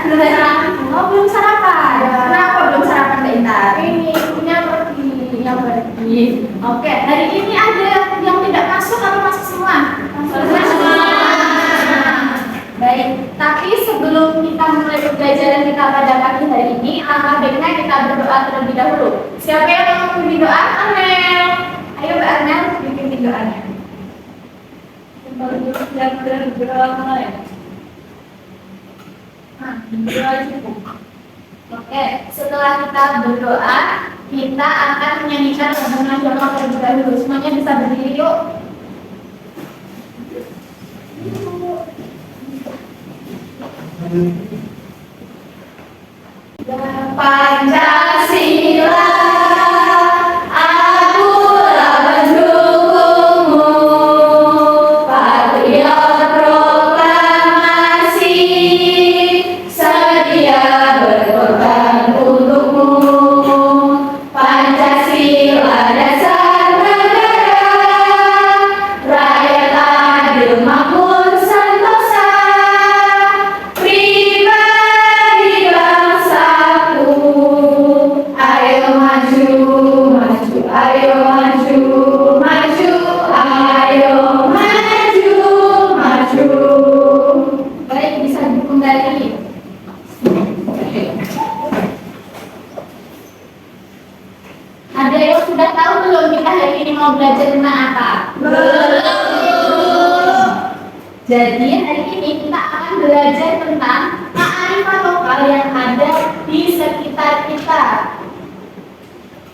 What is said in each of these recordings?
Oh, belum sarapan. Kenapa belum sarapan Mbak Intan? Ini punya pergi. Oke, hari ini ada yang tidak masuk atau masuk semua? Masuk. Baik, tapi sebelum kita mulai pembelajaran kita pada pagi hari ini, alangkah baiknya kita berdoa terlebih dahulu. Siapa yang mau memimpin doa? Arnel. Ayo Mbak Arnel, bikin doanya. Yang berdoa ya. Berdoa cukup. Oke, setelah kita berdoa, kita akan menyanyikan lagu nasional terlebih dahulu. Semuanya bisa berdiri yuk. Pancasila, akulah pendukungmu, patriot proklamasi, sedia berkorban untukmu. Pancasila dasar negara, rakyat adil makmur sentosa, pribadi bangsaku. Ayo maju, maju, ayo maju, maju, ayo maju, maju. Baik, bisa dikembali. Ada yang sudah tahu belum kita hari ini mau belajar tentang apa? Belum. Jadi hari ini kita akan belajar tentang kearifan lokal yang ada di sekitar kita.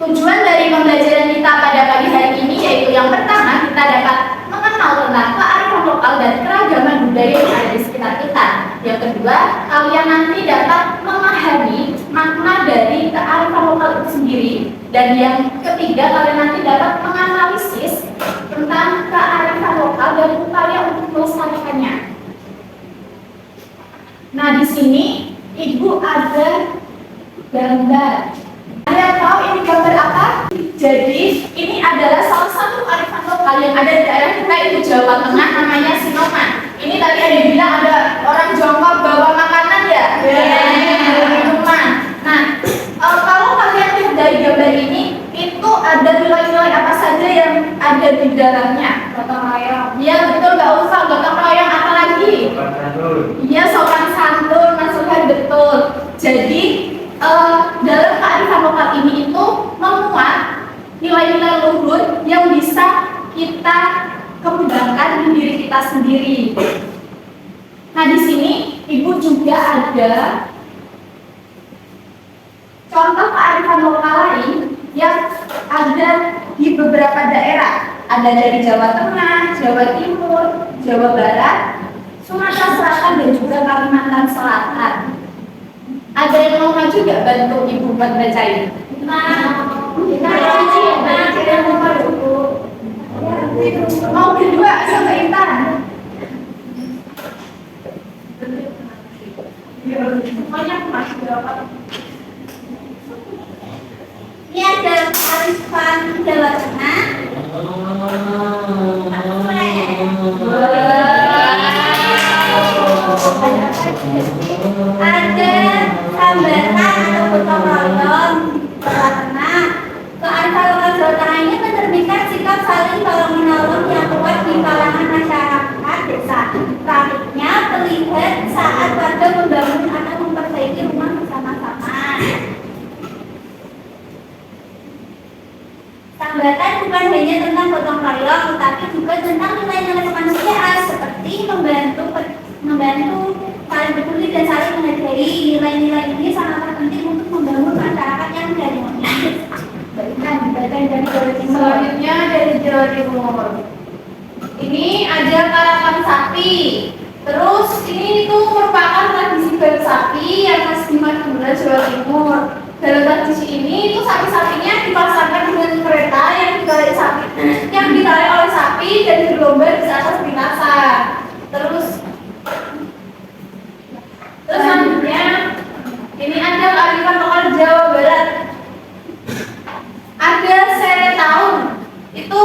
Tujuan dari pembelajaran kita pada pagi hari ini yaitu yang pertama kita dapat mengenal tentang kearifan lokal dan keragaman budaya yang ada di sekitar kita. Yang kedua, kalian nanti dapat memahami makna dari kearifan lokal itu sendiri. Dan yang ketiga, kalian nanti dapat menganalisis tentang kearifan lokal dan upaya untuk melestarikannya. Nah, di sini Ibu ada gambar. Ada yang tahu ini gambar apa? Jadi, ini adalah salah satu kearifan lokal yang ada di daerah kita, itu Jawa Tengah, namanya Sinoman. Ini tadi ada bilang ada orang jongkok bawa makanan ya? Minuman. Nah, kalau kalian lihat dari gambar ini, itu ada nilai-nilai apa saja yang ada di dalamnya? Gotong royong. Iya betul, nggak usah gotong royong, apa lagi? Iya, sopan santun, masukan betul. Jadi dalam kearifan lokal ini itu memuat nilai-nilai luhur yang bisa kita kembangkan di diri kita sendiri. Nah, di sini Ibu juga ada contoh kearifan lokal lain yang ada di beberapa daerah. Ada dari Jawa Tengah, Jawa Timur, Jawa Barat, Sumatera Selatan, dan juga Kalimantan Selatan. Ada yang mau maju gak bantu Ibu buat bacain? Mau berdua sama Intan? Semuanya masih berapa? Ini ada kearifan Jawa Tengah. Ada hambatan atau gotong royong. Karena kearifan lokal Jawa Tengah ini menerbitkan sikap saling tolong menolong yang kuat di kalangan masyarakat desa. Praktiknya terlihat saat warga membangun atau memperbaiki rumah bersama-sama. Hambatan bukan hanya tentang gotong royong, tetapi juga tentang nilai-nilai kemanusiaan seperti membantu, saling peduli dan saling menghargai. Nilai-nilai ini sangat penting untuk membangun masyarakat yang harmonis. Baiklah, dari Jawa Timur. Selanjutnya dari Jawa Timur. Ini ada karapan sapi. Terus ini itu merupakan tradisi bersapi yang khas di Madura, Jawa Timur. Dalam tradisi ini itu sapi-sapinya dipasangkan dengan kereta yang ditarik oleh sapi dan berlomba di atas lintasan. Terus selanjutnya ini ada kearifan lokal Jawa Barat. Ada seretaun. Itu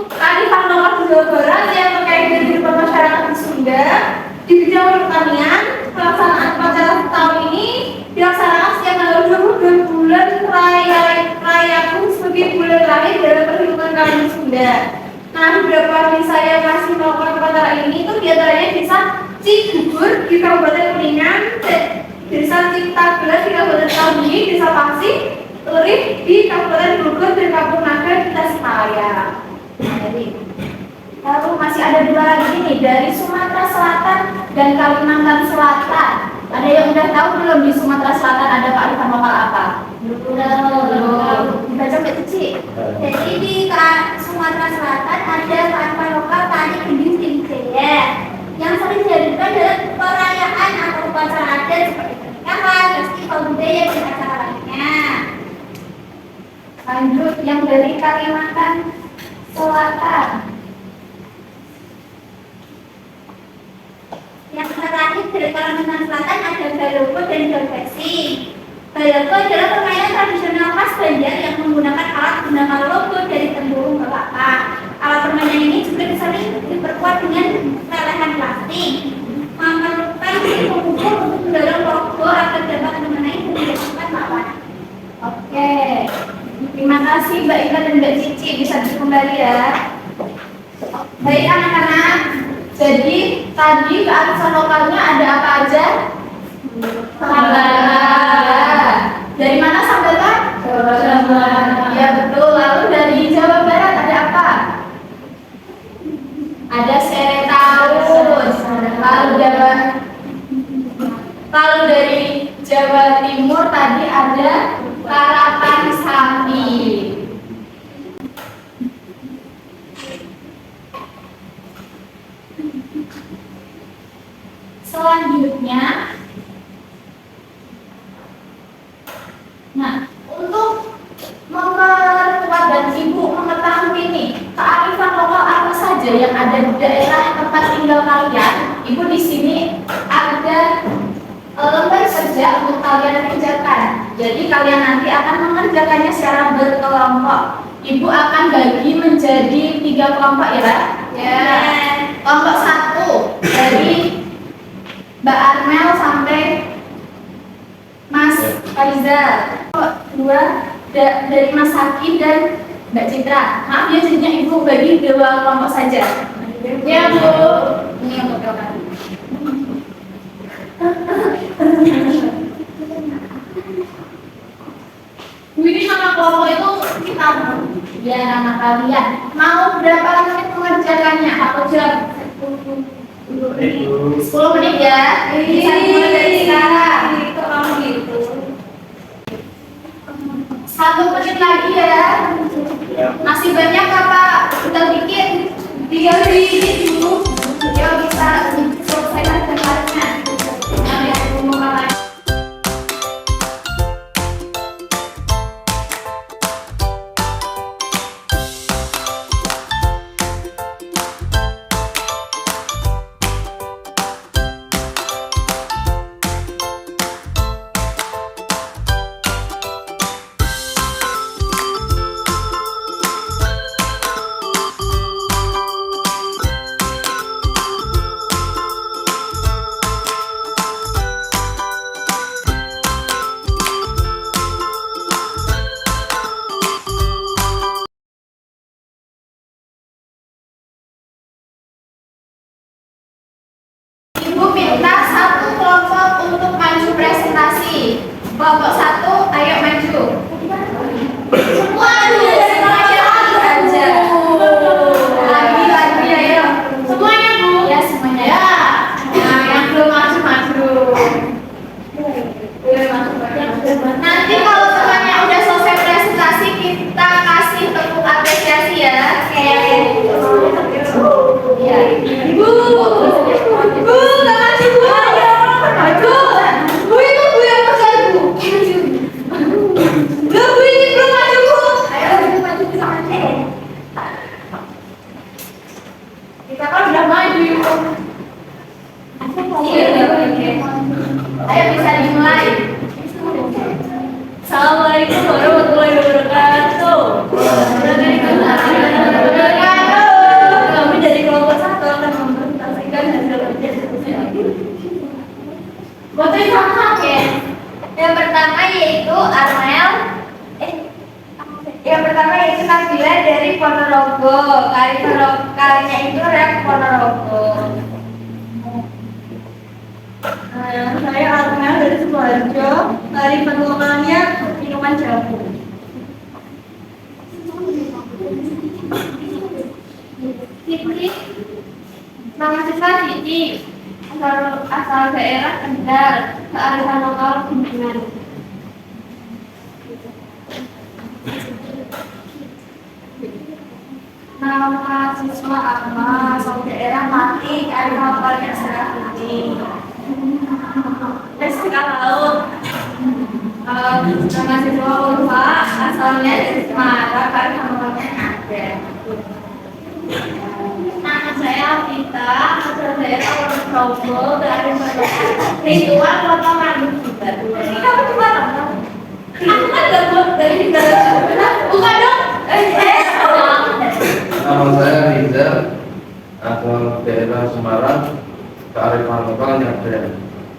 kearifan lokal Jawa Barat yang terkait dengan kehidupan masyarakat di Sunda di bidang pertanian, pelaksanaan upacara tahun masih melakukan upacara ini itu diantaranya desa Cigugur di Kabupaten Kuningan, desa Cipta Gelar di Kabupaten Sukabumi, desa Pasir Urip di Kabupaten Bogor, dan Kampung Naga di Tasikmalaya. Lalu masih ada dua lagi nih dari Sumatera Selatan dan Kalimantan Selatan. Ada yang udah tahu belum di Sumatera Selatan ada kearifan lokal apa? Belum. Dibaca Mbak Cici. Jadi di Sumatera Selatan ada kearifan lokal tari gending Singkaya yang sering dihadirkan dalam perayaan atau upacara adat seperti pernikahan, festival budaya dan acara lainnya. Lanjut yang dari Kalimantan Selatan. Yang terakhir dari Kalimantan Selatan ada Balogo dan Dolbesi. Balogo adalah permainan tradisional khas Banjar yang menggunakan alat guna logo dari tempurung kelapa. Alat permainan ini juga sering diperkuat dengan lelehan plastik, memerlukan si pemukul untuk mendorong logo agar dapat mengenai dan menjatuhkan lawan. Oke, terima kasih Mbak Ika dan Mbak Cici, bisa kembali ya. Baik anak-anak, jadi tadi kearifan lokalnya ada apa aja? Sambal. Dari mana sambalnya? Jawa Barat. Ya betul. Lalu dari Jawa Barat ada apa? Ada seretaus. Lalu dari Jawa Timur tadi ada karapan sapi. Selanjutnya, nah, untuk memperkuat dan ibu mengetahui nih kearifan lokal apa saja yang ada di daerah tempat tinggal kalian, ibu di sini ada lembar kerja untuk kalian kerjakan. Jadi kalian nanti akan mengerjakannya secara berkelompok. Ibu akan bagi menjadi 3 kelompok ya. Ya. Kelompok 1 dari Mbak Armel sampai Mas Faizal. 2 dari Mas Haki dan Mbak Citra. Maaf ya, jadinya ibu bagi 2 kelompok saja. Ya Bu. Ini untuk kalian. Bu, ini nama kelompok itu kita. Ya, nama kalian. Mau berapa menit mengerjakannya? Atau jam? 10 menit ya. Bisa dimulai dari sekarang. Itu kalau gitu. 1 menit lagi ya. Masih banyak apa? Kita bikin 3 menit dulu. Ya bisa selesaikan sekarangnya. Yang tunggu kalian. Ibu minta 1 kelompok untuk maju presentasi. Kelompok 1, ayo maju. Waduh, semuanya aja. Lagi ayo. Semuanya Bu. Ya semuanya. Ya. Nah, yang belum maju. Nanti kalau semuanya udah selesai presentasi, kita kasih tepuk apresiasi ya. Oke. Ya. Bu, tak maju Bu. Maju. Bu, itu Bu yang pesan Bu. Loh, Bu ini belum maju Bu. Ayo maju bisa maju. Kita kan udah maju Bu. Ayo bisa dimulai. Assalamualaikum warahmatullahi wabarakatuh. Kami dari kelompok 1 akan mempresentasikan hasil kerja. Fotonya sama ya. Yang pertama yaitu Armel. Yang pertama yaitu Nabila dari Ponorogo. Kalinya itu adalah Ponorogo. Yang saya Alma dari Sukoharjo. Kearifan lokalnya minuman jamu. Titi, mahasiswa Titi, asal daerah Kendal, kearifan lokal kunjungan. Nama mahasiswa Akma, asal daerah Mati, kearifan lokalnya adalah Titi. SK Laut, mahasiswa Ulfa, asalnya dari Semarang, kearifan lokalnya ada. Nama saya Vita, asal daerah Ponorogo, dari ritual potong rambut juga. Ini kamu cuma nonton? Aku kan gak buat dari bukan dong. Nama saya Riza, asal daerah Semarang, kearifan lokalnya ada.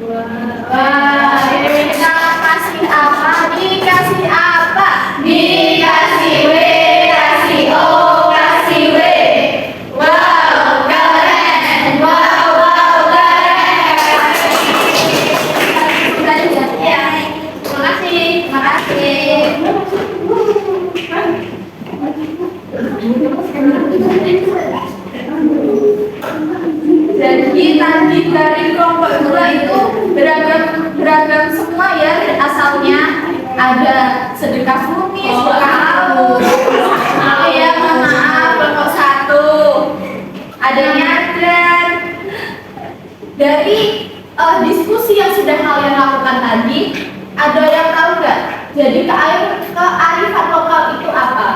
Wah, ini kita kasih apa? Dikasih apa? Dikasih W, kasih O, kasih W. Wow, keren. Wow, keren. Sudah ya. Terima kasih, terima kasih. Jadi tadi dari kelompok dua itu beragam semua ya asalnya. Ada sedekah bumi, sedekah haus. Ya maaf kelompok satu. Ada nyadar. Dari diskusi yang sudah kalian lakukan tadi, ada yang tahu nggak? Jadi kearifan lokal itu apa?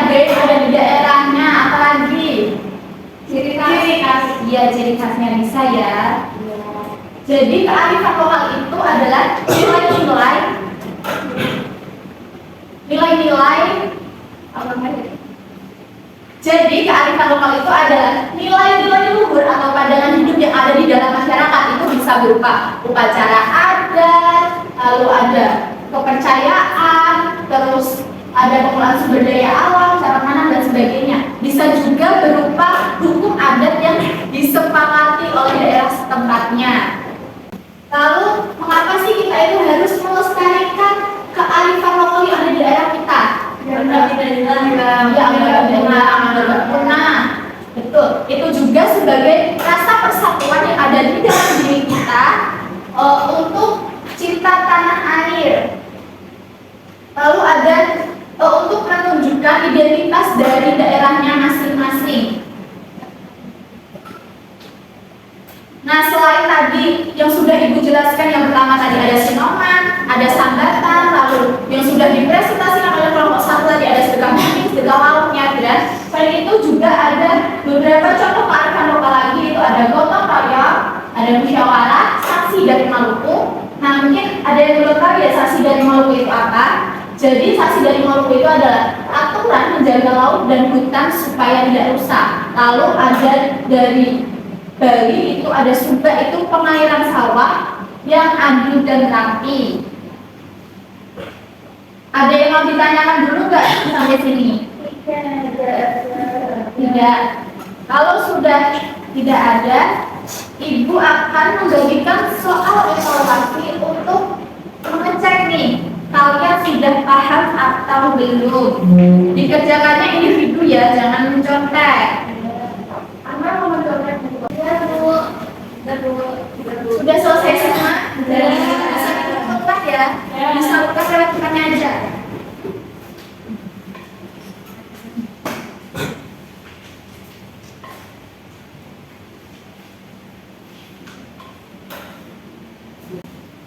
Beda ada di daerahnya, apalagi ciri khas, ya ciri khasnya bisa ya. Jadi kearifan lokal itu adalah nilai-nilai apa namanya? Jadi kearifan lokal itu adalah nilai-nilai luhur atau pandangan hidup yang ada di dalam masyarakat. Itu bisa berupa upacara adat, lalu ada kepercayaan, terus ada pengelolaan sumber daya alam, cara menanam dan sebagainya. Bisa juga berupa hukum adat yang disepakati oleh daerah setempatnya. Lalu mengapa sih kita itu harus melestarikan kearifan lokal yang ada di daerah kita? Betul. Itu juga sebagai rasa persatuan yang ada di dalam diri kita untuk cinta tanah air. Lalu ada untuk menunjukkan identitas dari daerahnya masing-masing. Nah, selain tadi yang sudah Ibu jelaskan, yang pertama tadi ada sinoman, ada sambatan, lalu yang sudah dipresentasikan oleh kelompok satu tadi ada sedekah bumi, sedekah laut, nyadran. Selain itu juga ada beberapa contoh kearifan lokal lagi, itu ada gotong royong, ada musyawarah, saksi dari Maluku. Nah, mungkin ada yang belum tahu ya saksi dari Maluku itu apa? Jadi saksi dari Maluku itu adalah aturan menjaga laut dan hutan supaya tidak rusak. Lalu ada dari Bali itu ada Sumba, itu pengairan sawah yang adil dan rapi. Ada yang mau ditanyakan dulu nggak sampai sini? Tidak. Kalau sudah tidak ada, Ibu akan membagikan soal evaluasi untuk mengecek nih kalian sudah paham atau belum. Dikerjakannya individu ya, jangan mencontek. Anda mau mencontek? Sudah selesai semua? Bisa dibuka ya? Bisa buka lewat bukannya aja.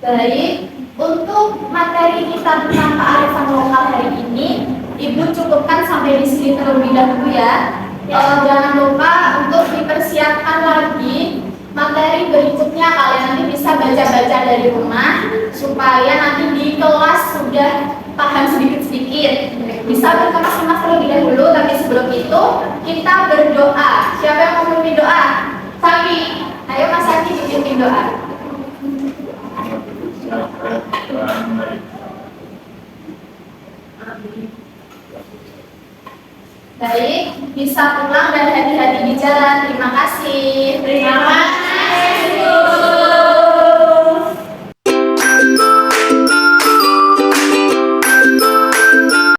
Baik, untuk materi kita tentang kearifan lokal hari ini, Ibu cukupkan sampai di sini terlebih dahulu ya. Jangan lupa untuk dipersiapkan lagi materi berikutnya. Kalian nanti bisa baca-baca dari rumah supaya nanti di kelas sudah paham sedikit-sedikit. Bisa berkemas-kemas terlebih dahulu, tapi sebelum itu kita berdoa. Siapa yang mau memimpin doa? Saki, ayo Mas Saki pimpin doa. Baik, bisa pulang dan hati-hati di jalan. Terima kasih. Terima